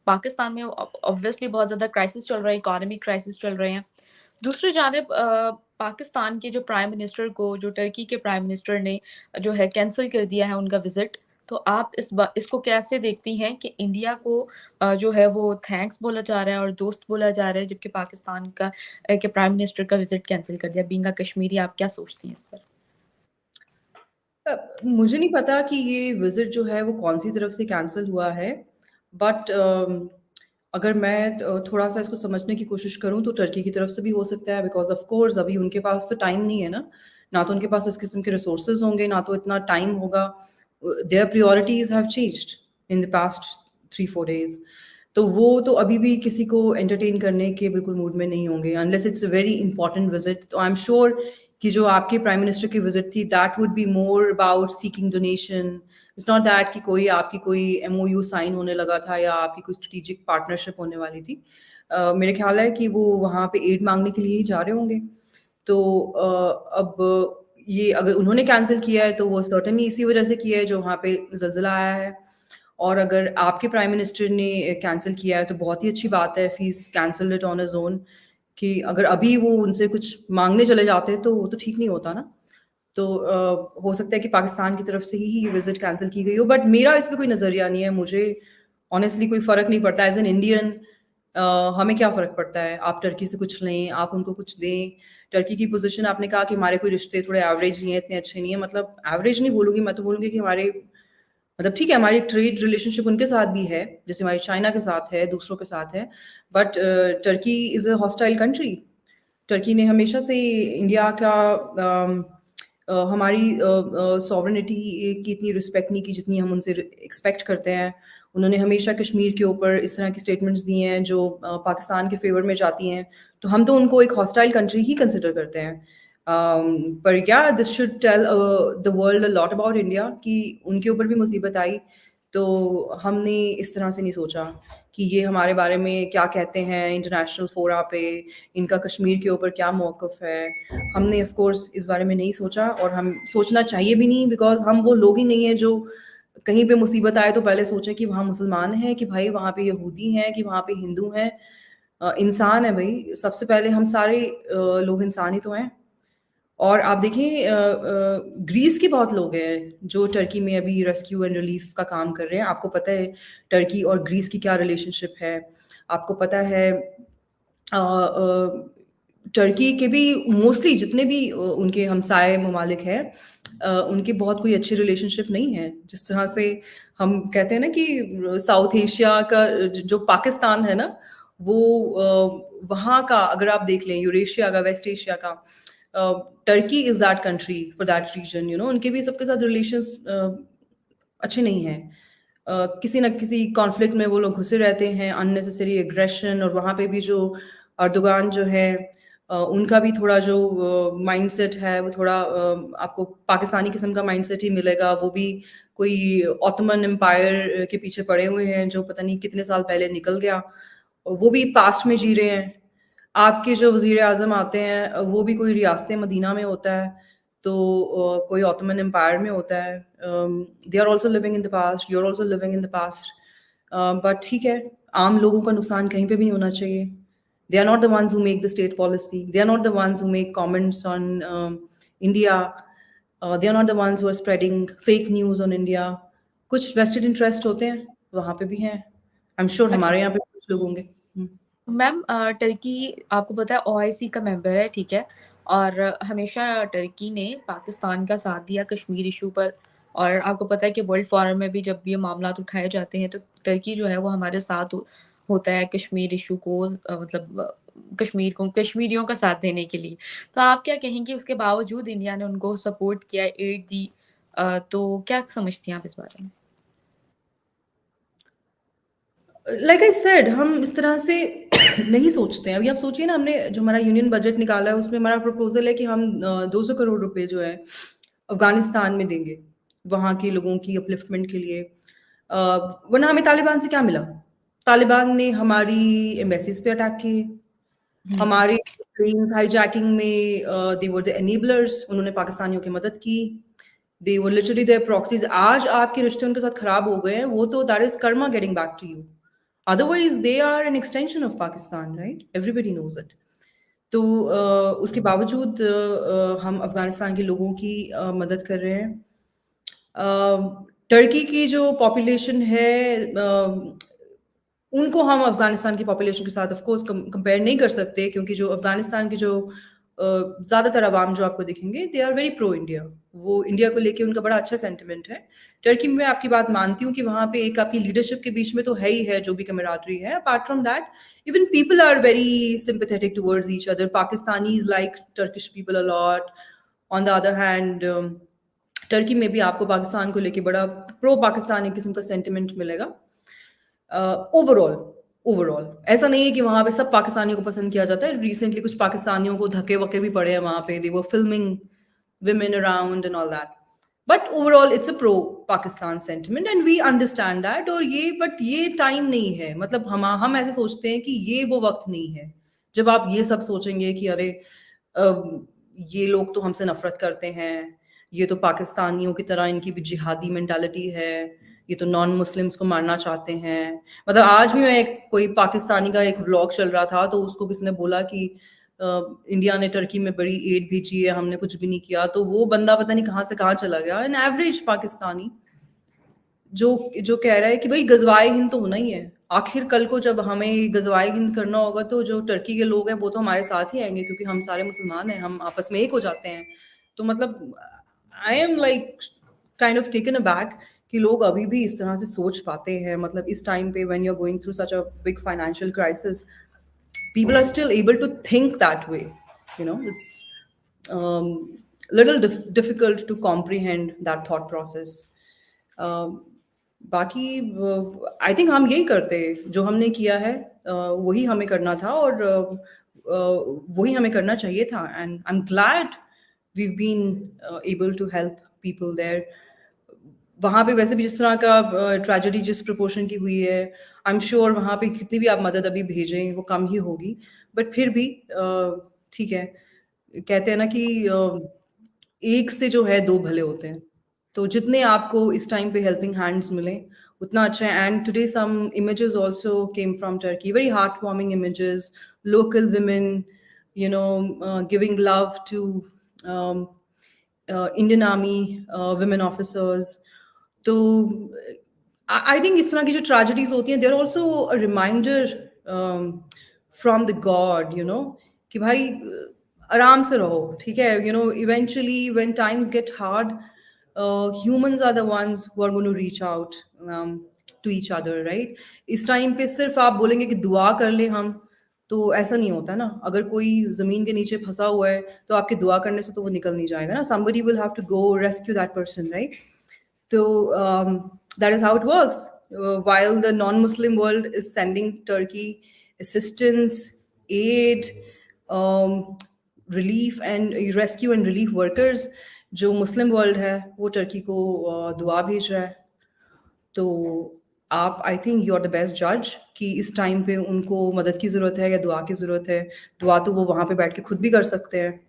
पाकिस्तान में ऑब्वियसली बहुत ज़्यादा क्राइसिस चल रहा है, इकोनॉमिक क्राइसिस चल रहे हैं। दूसरी जानिब पाकिस्तान के जो प्राइम मिनिस्टर को जो टर्की के प्राइम मिनिस्टर ने जो है कैंसल कर दिया है उनका विज़िट। तो आप इसको कैसे देखती हैं कि इंडिया को जो है वो थैंक्स बोला जा रहा है और दोस्त बोला जा रहा है, जबकि पाकिस्तान का के प्राइम मिनिस्टर का विज़िट कैंसल कर दिया? बीइंग अ कश्मीरी आप क्या सोचती हैं इस पर? मुझे नहीं पता कि ये विज़िट जो है वो कौन-सी तरफ से कैंसल हुआ है, बट अगर मैं थोड़ा-सा इसको समझने की कोशिश करूँ तो टर्की की तरफ से भी हो सकता है बिकॉज़ ऑफ़ कोर्स अभी उनके पास तो टाइम नहीं है ना। ना तो उनके पास इस किस्म के रिसोर्सेज़ होंगे, ना तो इतना टाइम होगा। Their priorities have changed in the past 3-4 days. तो वो तो अभी भी किसी को एंटरटेन करने के बिल्कुल मूड में नहीं होंगे unless it's a very important visit. तो आई एम श्योर कि जो आपके प्राइम मिनिस्टर की विज़िट थी that would be more about seeking donation. It's not that कि कोई आपकी कोई एमओयू साइन होने लगा था या आपकी कोई स्ट्रेटेजिक पार्टनरशिप होने वाली थी। मेरे ख्याल है कि वो वहाँ पे एड माँगने के लिए ही जा रहे होंगे। तो अब ये अगर उन्होंने कैंसल किया है तो वो सर्टेनली इसी वजह से किया है जो वहाँ पे ज़लज़ला आया है। और अगर आपके प्राइम मिनिस्टर ने कैंसल किया है तो बहुत ही अच्छी बात है, if he is cancelled it on his own. कि अगर अभी वो उनसे कुछ माँगने चले जाते तो वो तो ठीक नहीं होता ना। तो हो सकता है कि पाकिस्तान की तरफ से ही ये विज़िट कैंसल की गई हो, बट मेरा इस पे कोई नज़रिया नहीं है। मुझे ऑनेस्टली कोई फ़र्क नहीं पड़ता एज़ एन इंडियन। हमें क्या फ़र्क पड़ता है? आप टर्की से कुछ लें, आप उनको कुछ दें। टर्की की पोज़ीशन आपने कहा कि हमारे कोई रिश्ते थोड़े एवरेज नहीं है, इतने अच्छे नहीं हैं, मतलब एवरेज नहीं बोलूँगी, मैं तो बोलूँगी कि हमारे मतलब ठीक है, हमारी ट्रेड रिलेशनशिप उनके साथ भी है, जैसे हमारी चाइना के साथ है, दूसरों के साथ है, but Turkey is a hostile country. Turkey ने हमेशा से इंडिया का हमारी सॉवरेनिटी की इतनी रिस्पेक्ट नहीं की जितनी हम उनसे एक्सपेक्ट करते हैं। उन्होंने हमेशा कश्मीर के ऊपर इस तरह की स्टेटमेंट्स दी हैं जो पाकिस्तान के फेवर में जाती हैं, तो हम तो उनको एक हॉस्टाइल कंट्री ही कंसिडर करते हैं। पर या this should tell the world a lot about India कि उनके ऊपर भी मुसीबत आई, तो हमने इस तरह से नहीं सोचा कि ये हमारे बारे में क्या कहते हैं इंटरनेशनल फोरा पे, इनका कश्मीर के ऊपर क्या मौक़िफ़ है। हमने ऑफ कोर्स इस बारे में नहीं सोचा और हम सोचना चाहिए भी नहीं, बिकॉज़ हम वो लोग ही नहीं हैं जो कहीं पे मुसीबत आए तो पहले सोचें कि वहाँ मुसलमान हैं, कि भाई वहाँ पे यहूदी हैं, कि वहाँ पे हिंदू हैं। इंसान है भई, सबसे पहले हम सारे लोग इंसान ही तो हैं। और आप देखिए ग्रीस के बहुत लोग हैं जो टर्की में अभी रेस्क्यू एंड रिलीफ का काम कर रहे हैं। आपको पता है टर्की और ग्रीस की क्या रिलेशनशिप है। आपको पता है टर्की के भी मोस्टली जितने भी उनके हमसाए ममालिक हैं, उनके बहुत कोई अच्छी रिलेशनशिप नहीं है। जिस तरह से हम कहते हैं ना कि साउथ एशिया का जो पाकिस्तान है ना, वो वहाँ का अगर आप देख लें यूरेशिया का, वेस्ट एशिया का, Turkey is that country for that region, you know उनके भी सबके साथ रिलेशंस अच्छे नहीं हैं। किसी न किसी कॉन्फ्लिक्ट में वो लोग घुसे रहते हैं, अननेसेसरी एग्रेशन, और वहाँ पे भी जो अर्दोगान जो है उनका भी थोड़ा जो माइंडसेट है वो थोड़ा आपको पाकिस्तानी किस्म का माइंडसेट ही मिलेगा। वो भी कोई ऑटोमन एम्पायर के पीछे पड़े हुए हैं जो पता नहीं कितने साल पहले निकल गया। वो भी पास्ट में जी रहे हैं। आपके जो वज़ीर-ए-आज़म आते हैं वो भी कोई रियासत मदीना में होता है, तो कोई ऑटोमन एम्पायर में होता है। They are also living in the past, you are also living in the past. But ठीक है, आम लोगों का नुकसान कहीं पे भी नहीं होना चाहिए। They are not the ones who make the state policy. They are not the ones who make comments on India. They are not the ones who are spreading fake news on India. कुछ vested interest होते हैं, वहाँ पे भी हैं। I'm sure अच्छा, हमारे यहाँ पे भी कुछ लोग होंगे। मैम टर्की आपको पता है ओआईसी का मेंबर है, ठीक है? और हमेशा टर्की ने पाकिस्तान का साथ दिया कश्मीर इश्यू पर, और आपको पता है कि वर्ल्ड फोरम में भी जब ये मामलात उठाए जाते हैं, तो टर्की जो है वो हमारे साथ होता है कश्मीर इश्यू को मतलब कश्मीर को कश्मीरियों का साथ देने के लिए। तो आप क्या कहेंगी उसके बावजूद इंडिया ने उनको सपोर्ट किया, एड दी, तो क्या समझती हैं आप इस बारे में? लाइक आई सेड हम इस तरह से नहीं सोचते हैं। अभी आप सोचिए ना, हमने जो हमारा यूनियन बजट निकाला है उसमें हमारा प्रपोज़ल है कि हम 200 करोड़ रुपए जो है अफ़गानिस्तान में देंगे, वहाँ के लोगों की अपलिफ्टमेंट के लिए। वरना हमें तालिबान से क्या मिला? तालिबान ने हमारी एम्बेसीज़ पे अटैक किए, हुँ। हमारे प्लेन्स हाइजैकिंग में दे वर द एनेबलर्स, उन्होंने पाकिस्तानियों की मदद की। दे वर लिटरली देयर प्रॉक्सीज़। आज आपके रिश्ते उनके साथ खराब हो गए हैं, वो तो that is karma getting back to you. Otherwise, they are an extension of Pakistan, right? Everybody knows it. तो उसके बावजूद हम अफ़गानिस्तान के लोगों की मदद कर रहे हैं। टर्की की जो पॉपुलेशन है, उनको हम अफ़गानिस्तान की पॉपुलेशन के साथ ऑफ़ कोर्स कंपेयर नहीं कर सकते, क्योंकि जो अफ़गानिस्तान के जो ज़्यादातर अवाम जो आपको दिखेंगे, they are very pro India. वो इंडिया को लेके उनका बड़ा अच्छा सेंटिमेंट है। टर्की में मैं आपकी बात मानती हूँ कि वहाँ पे एक आपकी लीडरशिप के बीच में तो है ही है, जो भी कैमराडरी है। Apart from that, even people are very sympathetic towards each other. Pakistanis like Turkish people a lot. On the other hand, Turkey में भी आपको पाकिस्तान को लेके बड़ा प्रो पाकिस्तानी किस्म का सेंटिमेंट मिलेगा। ओवरऑल ओवरऑल ऐसा नहीं है कि वहाँ पे सब पाकिस्तानियों को पसंद किया जाता है। रिसेंटली कुछ पाकिस्तानियों को धक्के-वक्के भी पड़े हैं वहाँ पे। दे वर filming women around and all that. But overall, it's a pro-Pakistan sentiment and we understand that. और ये टाइम नहीं है। मतलब हम ऐसे सोचते हैं कि ये वो वक़्त नहीं है, जब आप ये सब सोचेंगे कि अरे अ, ये लोग तो हमसे नफ़रत करते हैं, ये तो पाकिस्तानियों की तरह इनकी भी जिहादी मेंटालिटी है, ये तो नॉन मुस्लिम्स को मारना चाहते हैं। मतलब आज भी मैं कोई पाकिस्तानी का एक व्लॉग चल रहा था, तो उसको किसी ने बोला कि इंडिया ने टर्की में बड़ी एड भेजी है, हमने कुछ भी नहीं किया। तो वो बंदा पता नहीं कहाँ से कहाँ चला गया। एन एवरेज पाकिस्तानी जो जो कह रहा है कि भाई गज़वाए हिंद तो होना ही है। आखिर कल को जब हमें गज़वाए हिंद करना होगा तो जो टर्की के लोग हैं वो तो हमारे साथ ही आएँगे, क्योंकि हम सारे मुसलमान हैं, हम आपस में एक हो जाते हैं। तो मतलब I am like kind of taken aback कि लोग अभी भी इस तरह से सोच पाते हैं, मतलब इस टाइम पे when you are going through such a big financial crisis, people are still able to think that way. It's little difficult to comprehend that thought process. um, बाकी आई थिंक हम यही करते, जो हमने किया है वही हमें करना था, और वही हमें करना चाहिए था, and I am glad we been able to help people there. वहाँ पे वैसे भी जिस तरह का ट्रेजेडी जिस प्रोपोर्शन की हुई है, आई एम श्योर वहाँ पे कितनी भी आप मदद अभी भेजें वो कम ही होगी, बट फिर भी ठीक है। कहते हैं ना कि एक से जो है दो भले होते हैं, तो जितने आपको इस टाइम पे हेल्पिंग हैंड्स मिले उतना अच्छा है। And today some images also came from Turkey, very heart warming images, local women, giving love to Indian Army women officers. तो आई थिंक इस तरह की जो ट्रेजेडीज होती हैं, there also a reminder from the god, कि भाई आराम से रहो, ठीक है। Eventually when times get hard, humans are the ones who are going to reach out to each other, right? इस टाइम पे सिर्फ आप बोलेंगे कि दुआ कर ले हम, तो ऐसा नहीं होता ना। अगर कोई जमीन के नीचे फंसा हुआ है तो आपके दुआ करने से तो वो निकल नहीं जाएगा ना, somebody will have to go rescue that person, right? So that is how it works. While the non-Muslim world is sending Turkey assistance, aid, um, relief and rescue and relief workers, जो मुस्लिम world है वो Turkey को दुआ भेज रहा है। तो आप, I think you are the best जज कि इस टाइम पे उनको मदद की ज़रूरत है या दुआ की ज़रूरत है। दुआ तो वो वहाँ पे बैठ के खुद भी कर सकते हैं।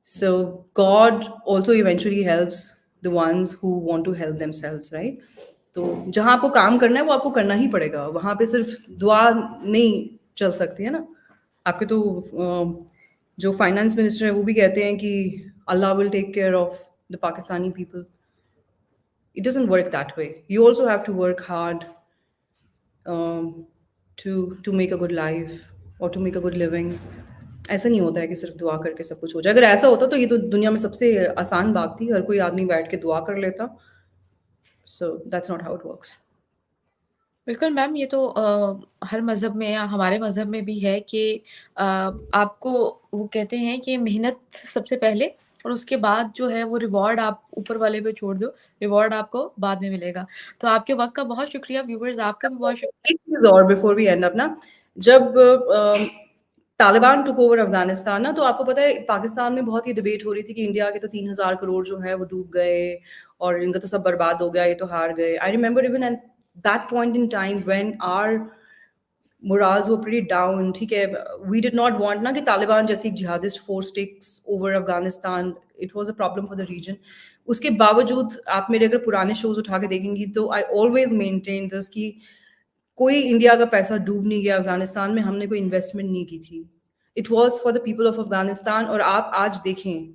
So God also eventually helps the ones who want to help themselves, right? तो जहाँ आपको काम करना है वो आपको करना ही पड़ेगा, वहाँ पे सिर्फ दुआ नहीं चल सकती है ना। आपके तो जो फाइनेंस मिनिस्टर है वो भी कहते हैं कि Allah will take care of the Pakistani people. It doesn't work that way. You also have to work hard to make a good life or to make a good living. ऐसा नहीं होता है कि सिर्फ दुआ करके सब कुछ हो जाए। अगर ऐसा होता तो ये तो दुनिया में सबसे आसान बात थी, हर कोई आदमी बैठ के दुआ कर लेता। So that's not how it works. बिल्कुल मैम, ये तो हर मज़हब में या हमारे मज़हब में भी है कि आपको वो कहते हैं कि मेहनत सबसे पहले, और उसके बाद जो है वो रिवॉर्ड आप ऊपर वाले पे छोड़ दो, रिवॉर्ड आपको बाद में मिलेगा। तो आपके वक़्त का बहुत शुक्रिया, व्यूअर्स आपका भी बहुत शुक्रिया। एक चीज़ और बिफोर वी एंड अप ना, जब तालिबान टुक ओवर अफगानिस्तान ना, तो आपको पता है पाकिस्तान में बहुत ही डिबेट हो रही थी कि इंडिया के तो 3000 करोड़ जो है वो डूब गए और इनका तो सब बर्बाद हो गया, ये तो हार गए। I remember even at that point in time when our morals were pretty down, ठीक है। We did not want ना कि तालिबान जैसी jihadist force takes over Afghanistan. It was a problem for the region. उसके बावजूद आप मेरे अगर पुराने शोज उठा के देखेंगी तो आई ऑलवेज मेंटेन दिस कि कोई इंडिया का पैसा डूब नहीं गया अफगानिस्तान में, हमने कोई इन्वेस्टमेंट नहीं की थी। It was for the people of Afghanistan. और आप आज देखें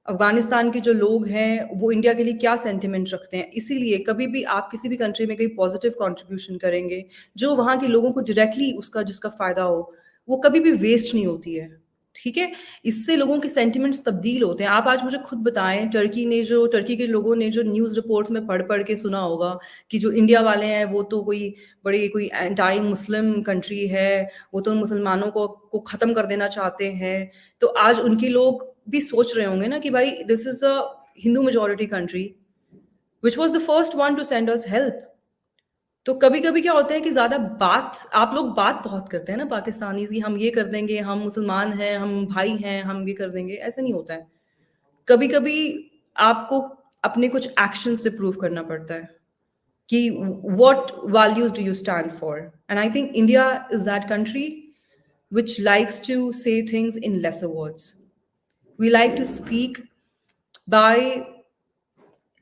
अफगानिस्तान के जो लोग हैं वो इंडिया के लिए क्या सेंटिमेंट रखते हैं। इसीलिए कभी भी आप किसी भी कंट्री में कोई पॉजिटिव कंट्रीब्यूशन करेंगे, जो वहाँ के लोगों को डायरेक्टली उसका जिसका फ़ायदा हो, वो कभी भी वेस्ट नहीं होती है, ठीक है। इससे लोगों के सेंटिमेंट्स तब्दील होते हैं। आप आज मुझे खुद बताएं, टर्की के लोगों ने जो न्यूज़ रिपोर्ट्स में पढ़ पढ़ के सुना होगा कि जो इंडिया वाले हैं वो तो कोई एंटी मुस्लिम कंट्री है, वो तो मुसलमानों को ख़त्म कर देना चाहते हैं। तो आज उनके लोग भी सोच रहे होंगे ना कि भाई this is a Hindu majority country which was the first one two send us help. तो कभी कभी क्या होता है कि ज्यादा बात, आप लोग बात बहुत करते हैं ना पाकिस्तानी की, हम ये कर देंगे, हम मुसलमान हैं, हम भाई हैं, हम ये कर देंगे, ऐसा नहीं होता है। कभी कभी आपको अपने कुछ एक्शन से प्रूव करना पड़ता है कि what values do you stand for. And I think India is that country which likes to say things in lesser words. We like to speak by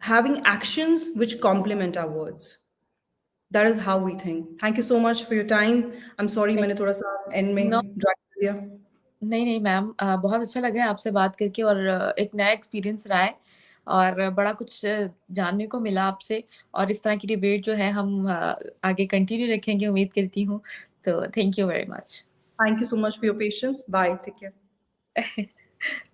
having actions which complement our words. That is how we think. Thank you so much for your time. I'm sorry मैंने थोड़ा सा end में no, drag कर दिया। नहीं, नहीं ma'am, बहुत अच्छा लगा है आपसे बात करके, और एक नया एक्सपीरियंस रहा है। और बड़ा कुछ जानने को मिला आपसे और इस तरह की डिबेट जो है हम आगे कंटिन्यू रखेंगे उम्मीद करती हूँ। तो thank you very much. Thank you so much for your patience. Bye. Take care.